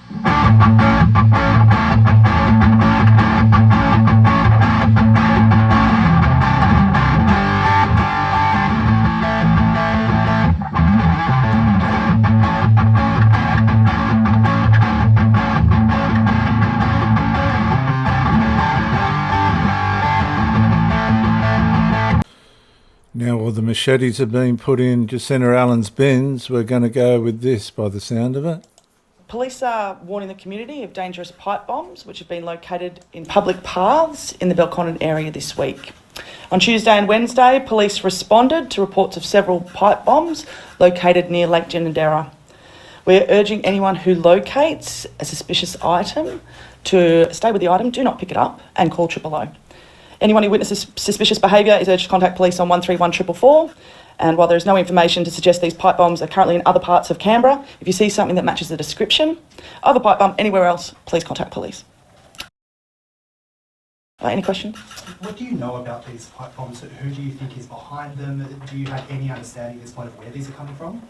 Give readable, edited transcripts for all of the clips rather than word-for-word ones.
Now all the machetes have been put in Jacinta Allen's bins. We're going to go with this by the sound of it. Police are warning the community of dangerous pipe bombs which have been located in public paths in the Belconnen area this week. On Tuesday and Wednesday, police responded to reports of several pipe bombs located near Lake Ginninderra. We're urging anyone who locates a suspicious item to stay with the item, do not pick it up, and call 000. Anyone who witnesses suspicious behaviour is urged to contact police on 131 444. And while there is no information to suggest these pipe bombs are currently in other parts of Canberra, if you see something that matches the description of a pipe bomb anywhere else, please contact police. Any questions? What do you know about these pipe bombs? Who do you think is behind them? Do you have any understanding at this point of where these are coming from?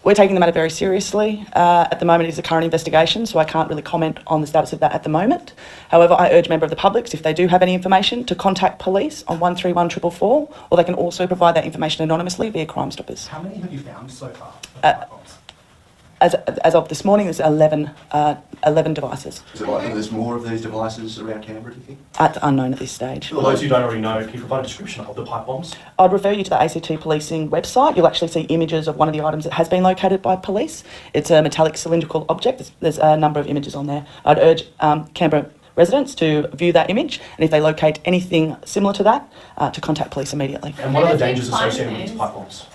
We're taking the matter very seriously. At the moment, it is a current investigation, so I can't really comment on the status of that at the moment. However, I urge members of the public, if they do have any information, to contact police on 131 444, or they can also provide that information anonymously via Crime Stoppers. How many have you found so far of pipe bombs? As of this morning, there's 11 devices. Is it likely there's more of these devices around Canberra, do you think? It's unknown at this stage. For those who don't already know, can you provide a description of the pipe bombs? I'd refer you to the ACT Policing website. You'll actually see images of one of the items that has been located by police. It's a metallic cylindrical object. There's a number of images on there. I'd urge Canberra residents to view that image, and if they locate anything similar to that, to contact police immediately. And what are the dangers associated with these pipe bombs?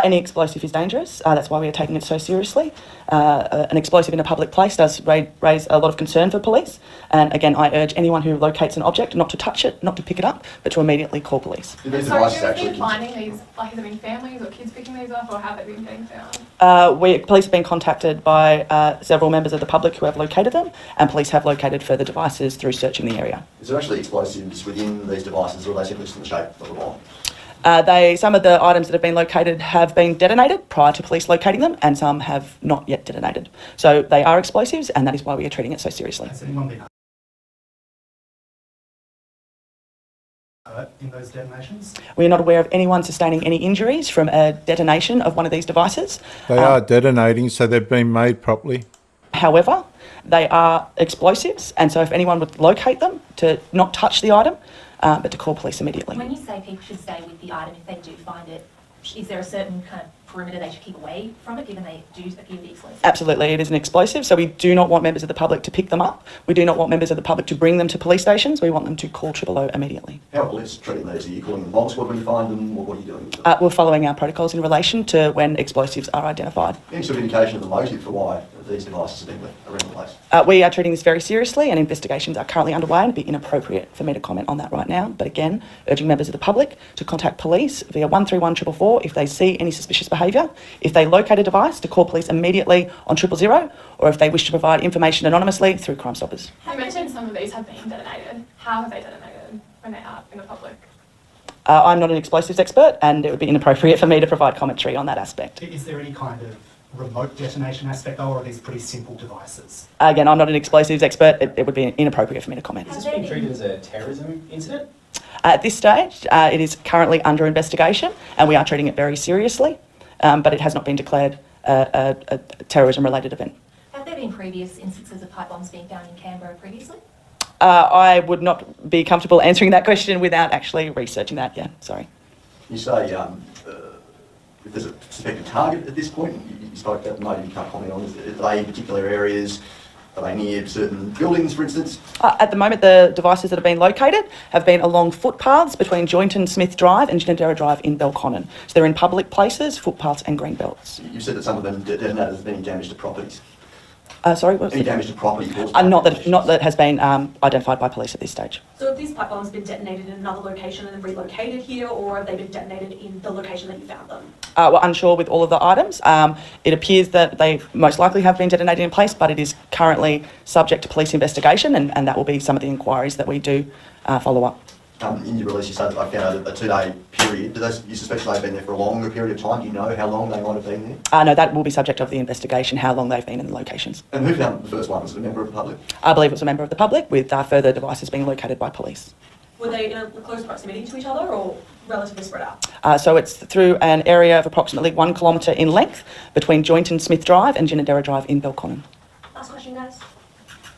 Any explosive is dangerous. That's why we are taking it so seriously. An explosive in a public place does raise a lot of concern for police. And again, I urge anyone who locates an object not to touch it, not to pick it up, but to immediately call police. Do these So devices who's actually been finding these? Like, has it been families or kids picking these up, or have they been getting found? Police have been contacted by several members of the public who have located them, and police have located further devices through searching the area. Is there actually explosives within these devices, or are they simply just in the shape of a bomb? Some of the items that have been located have been detonated prior to police locating them, and some have not yet detonated. So they are explosives, and that is why we are treating it so seriously. Has anyone been hurt in those detonations? We are not aware of anyone sustaining any injuries from a detonation of one of these devices. They are detonating, so they've been made properly. However, they are explosives, and so if anyone would locate them, to not touch the item, but to call police immediately. When you say people should stay with the item if they do find it, is there a certain kind of perimeter they should keep away from it, given they do appear to be explosive? Absolutely, it is an explosive, so we do not want members of the public to pick them up. We do not want members of the public to bring them to police stations. We want them to call 000 immediately. How are police treating these? Are you calling the bomb squad when you find them, or what are you doing with them? We're following our protocols in relation to when explosives are identified. Any sort of indication of the motive for why these devices have been around the place? We are treating this very seriously, and investigations are currently underway, and it'd be inappropriate for me to comment on that right now. But again, urging members of the public to contact police via 131 444 if they see any suspicious behaviour, if they locate a device, to call police immediately on 000, or if they wish to provide information anonymously through Crime Stoppers. You mentioned some of these have been detonated. How have they detonated when they're out in the public? I'm not an explosives expert, and it would be inappropriate for me to provide commentary on that aspect. Is there any kind of remote detonation aspect, or are these pretty simple devices? Again, I'm not an explosives expert. It would be inappropriate for me to comment. Is this being treated as a terrorism incident? At this stage, it is currently under investigation, and we are treating it very seriously, but it has not been declared a terrorism-related event. Have there been previous instances of pipe bombs being found in Canberra previously? I would not be comfortable answering that question without actually researching that, sorry. You say if there's a suspected target at this point, you spoke about motive you can't comment on. Are they in particular areas? Are they near certain buildings, for instance? At the moment, the devices that have been located have been along footpaths between Joynton Smith Drive and Ginninderra Drive in Belconnen. So they're in public places, footpaths and green belts. You said that some of them detonated as being damage to properties. Sorry, what was Any it? damage to property caused by Not detonations? that has been identified by police at this stage. So have these pipe bombs been detonated in another location and then relocated here, or have they been detonated in the location that you found them? We're unsure with all of the items. It appears that they most likely have been detonated in place, but it is currently subject to police investigation, and that will be some of the inquiries that we do follow up. In your release, you said that they found a 2-day period. You suspect they've been there for a longer period of time? Do you know how long they might have been there? No, that will be subject of the investigation, how long they've been in the locations. And who found the first one? Was it a member of the public? I believe it was a member of the public, with further devices being located by police. Were they in a close proximity to each other or relatively spread out? So it's through an area of approximately 1 kilometre in length between Joynton Smith Drive and Ginninderra Drive in Belconnen. Last question, guys.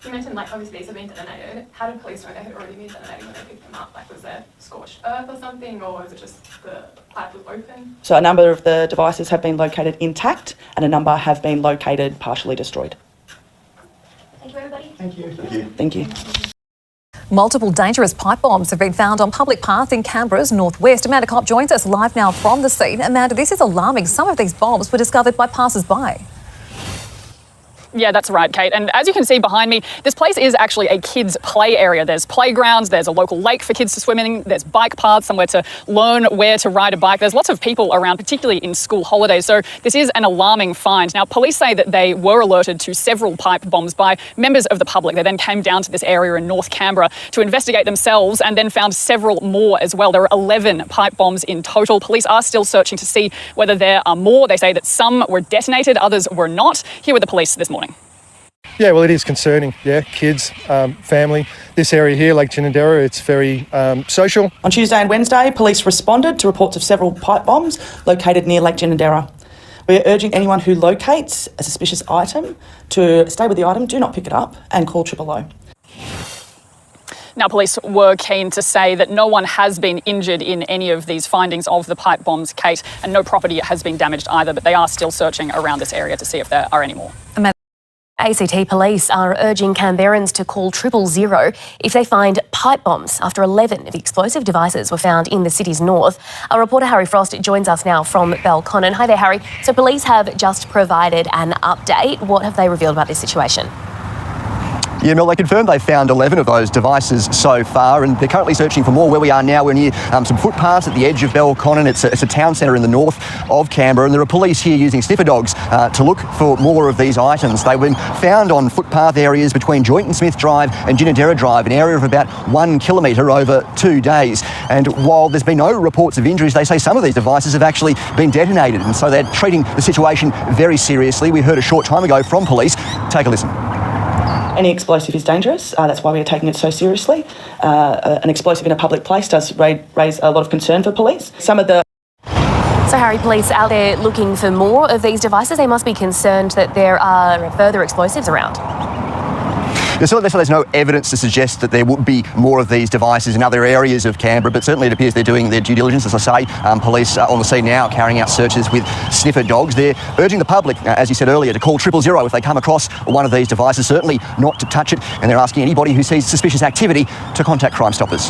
You mentioned, like, obviously these have been detonated. How did police know they had already been detonated when they picked them up? Like, was there scorched earth or something, or was it just the pipe was open? So a number of the devices have been located intact and a number have been located partially destroyed. Thank you, everybody. Thank you. Thank you. Thank you. Multiple dangerous pipe bombs have been found on public paths in Canberra's northwest. Amanda Kopp joins us live now from the scene. Amanda, this is alarming. Some of these bombs were discovered by passers-by. Yeah, that's right, Kate. And as you can see behind me, this place is actually a kids' play area. There's playgrounds, there's a local lake for kids to swim in, there's bike paths, somewhere to learn where to ride a bike. There's lots of people around, particularly in school holidays. So this is an alarming find. Now, police say that they were alerted to several pipe bombs by members of the public. They then came down to this area in North Canberra to investigate themselves and then found several more as well. There were 11 pipe bombs in total. Police are still searching to see whether there are more. They say that some were detonated, others were not. Here with the police this morning. Yeah, well, it is concerning. Yeah, kids, family. This area here, Lake Ginninderra, it's very social. On Tuesday and Wednesday, police responded to reports of several pipe bombs located near Lake Ginninderra. We are urging anyone who locates a suspicious item to stay with the item, do not pick it up, and call 000. Now, police were keen to say that no one has been injured in any of these findings of the pipe bombs, Kate, and no property has been damaged either, but they are still searching around this area to see if there are any more. ACT police are urging Canberrans to call 000 if they find pipe bombs after 11 of the explosive devices were found in the city's north. Our reporter Harry Frost joins us now from Belconnen. Hi there, Harry. So police have just provided an update. What have they revealed about this situation? Yeah, Mel, they confirmed they've found 11 of those devices so far, and they're currently searching for more. Where we are now, we're near some footpaths at the edge of Belconnen. It's a town centre in the north of Canberra, and there are police here using sniffer dogs to look for more of these items. They were found on footpath areas between Joynton Smith Drive and Ginninderra Drive, an area of about 1 kilometre over 2 days. And while there's been no reports of injuries, they say some of these devices have actually been detonated, and so they're treating the situation very seriously. We heard a short time ago from police. Take a listen. Any explosive is dangerous. That's why we are taking it so seriously. An explosive in a public place does raise a lot of concern for police. Some of the... So, Harry, police out there looking for more of these devices. They must be concerned that there are further explosives around. There's no evidence to suggest that there would be more of these devices in other areas of Canberra, but certainly it appears they're doing their due diligence. As I say, police are on the scene now carrying out searches with sniffer dogs. They're urging the public, as you said earlier, to call 000 if they come across one of these devices, certainly not to touch it, and they're asking anybody who sees suspicious activity to contact Crime Stoppers.